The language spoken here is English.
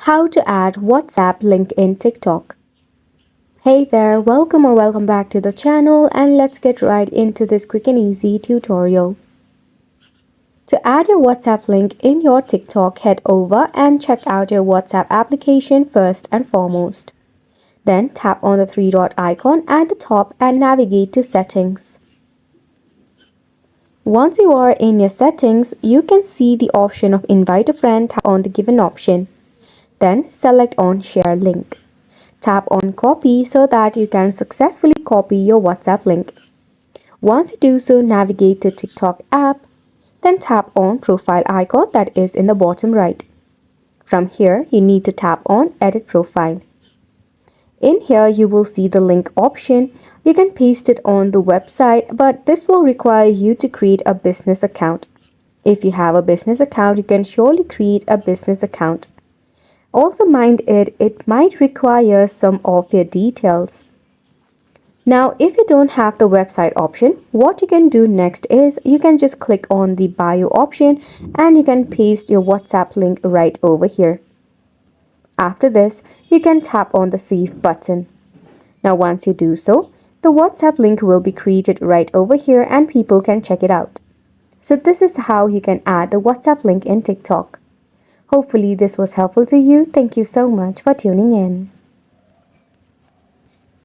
How to add WhatsApp link in TikTok. Hey there, welcome back to the channel, and let's get right into this quick and easy tutorial. To add your WhatsApp link in your TikTok, head over and check out your WhatsApp application first and foremost. Then tap on the three dot icon at the top and navigate to Settings. Once you are in your settings, you can see the option of Invite a friend. Tap on the given option. Then select on Share Link. Tap on Copy so that you can successfully copy your WhatsApp link. Once you do so, navigate to TikTok app. Then tap on Profile icon that is in the bottom right. From here, you need to tap on Edit Profile. In here, you will see the link option. You can paste it on the website, but this will require you to create a business account. If you have a business account, you can surely create a business account. Also mind it might require some of your details. Now, if you don't have the website option, what you can do next is you can just click on the bio option and you can paste your WhatsApp link right over here. After this, you can tap on the Save button. Now, once you do so, the WhatsApp link will be created right over here and people can check it out. So this is how you can add the WhatsApp link in TikTok. Hopefully this was helpful to you. Thank you so much for tuning in.